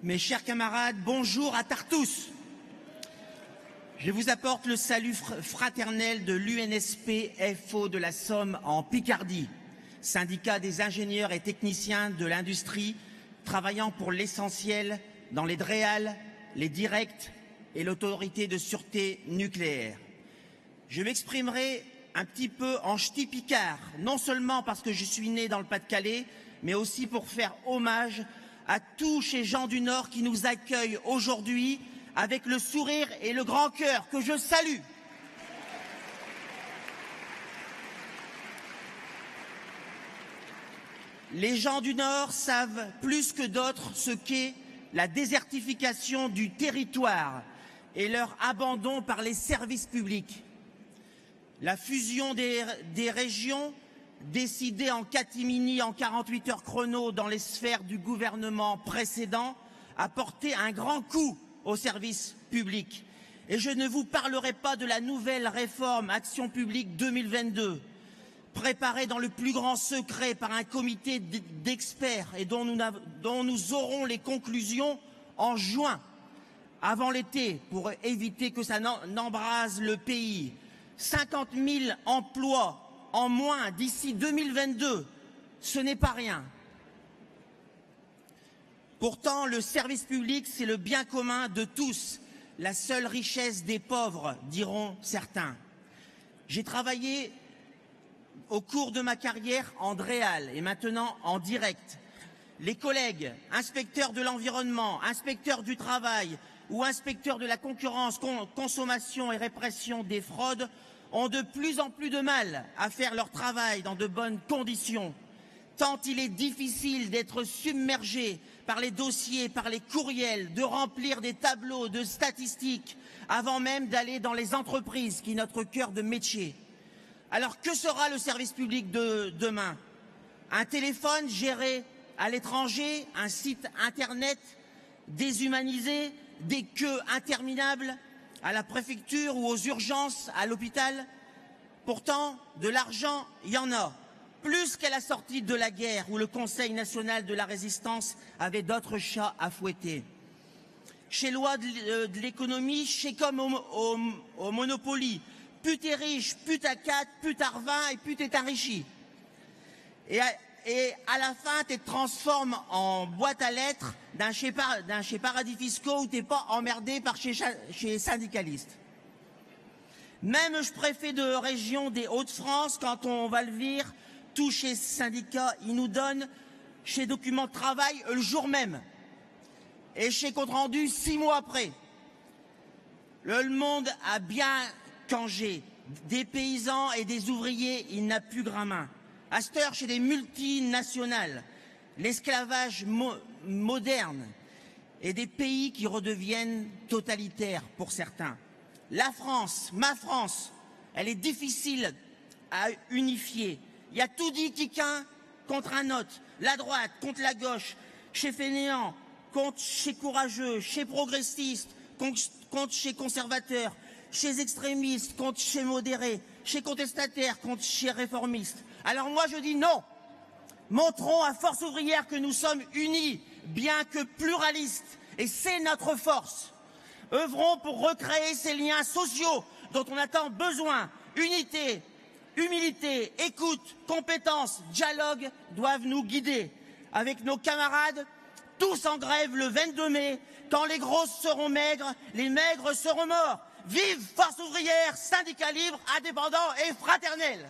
Mes chers camarades, bonjour à tous. Je vous apporte le salut fraternel de l'UNSP FO de la Somme en Picardie, syndicat des ingénieurs et techniciens de l'industrie travaillant pour l'essentiel dans les DREAL, les directs et l'autorité de sûreté nucléaire. Je m'exprimerai un petit peu en ch'ti picard, non seulement parce que je suis né dans le Pas-de-Calais, mais aussi pour faire hommage à tous ces gens du Nord qui nous accueillent aujourd'hui avec le sourire et le grand cœur que je salue. Les gens du Nord savent plus que d'autres ce qu'est la désertification du territoire et leur abandon par les services publics. La fusion des régions, décidée en catimini en 48 heures chrono dans les sphères du gouvernement précédent, a porté un grand coup aux services publics. Et je ne vous parlerai pas de la nouvelle réforme Action publique 2022, préparée dans le plus grand secret par un comité d'experts et dont nous aurons les conclusions en juin, avant l'été, pour éviter que ça n'embrase le pays. 50 000 emplois en moins d'ici 2022, ce n'est pas rien. Pourtant, le service public, c'est le bien commun de tous, la seule richesse des pauvres, diront certains. J'ai travaillé au cours de ma carrière en DREAL et maintenant en direct. Les collègues, inspecteurs de l'environnement, inspecteurs du travail ou inspecteurs de la concurrence, consommation et répression des fraudes ont de plus en plus de mal à faire leur travail dans de bonnes conditions, tant il est difficile d'être submergé par les dossiers, par les courriels, de remplir des tableaux de statistiques avant même d'aller dans les entreprises, qui est notre cœur de métier. Alors que sera le service public de demain? Un téléphone géré à l'étranger, un site internet déshumanisé, des queues interminables à la préfecture ou aux urgences à l'hôpital? Pourtant, de l'argent, il y en a. Plus qu'à la sortie de la guerre où le Conseil national de la résistance avait d'autres chats à fouetter. Chez Loi de l'économie, chez comme au Monopoly, plus t'es riche, plus t'as 4, plus t'as 20 et plus t'es enrichi. Et à la fin, tu te transformes en boîte à lettres d'un chez paradis fiscaux où t'es pas emmerdé par chez syndicalistes. Même je préfet de région des Hauts-de-France, quand on va le vire, tous chez syndicats, ils nous donnent chez documents de travail le jour même. Et chez compte rendu 6 mois après. Le monde a bien changé. Des paysans et des ouvriers, il n'a plus grand main. À cette heure, chez des multinationales, l'esclavage moderne et des pays qui redeviennent totalitaires pour certains. La France, ma France, elle est difficile à unifier. Il y a tout dit qu'un contre un autre. La droite contre la gauche, chez fainéants, contre chez courageux, chez progressistes, contre chez conservateurs, chez extrémistes, contre chez modérés, chez contestataires, contre chez réformistes. Alors moi je dis non. Montrons à Force ouvrière que nous sommes unis, bien que pluralistes, et c'est notre force. Œuvrons pour recréer ces liens sociaux dont on a tant besoin. Unité, humilité, écoute, compétence, dialogue doivent nous guider. Avec nos camarades, tous en grève le 22 mai, quand les grosses seront maigres, les maigres seront morts. Vive Force ouvrière, syndicat libre, indépendant et fraternel!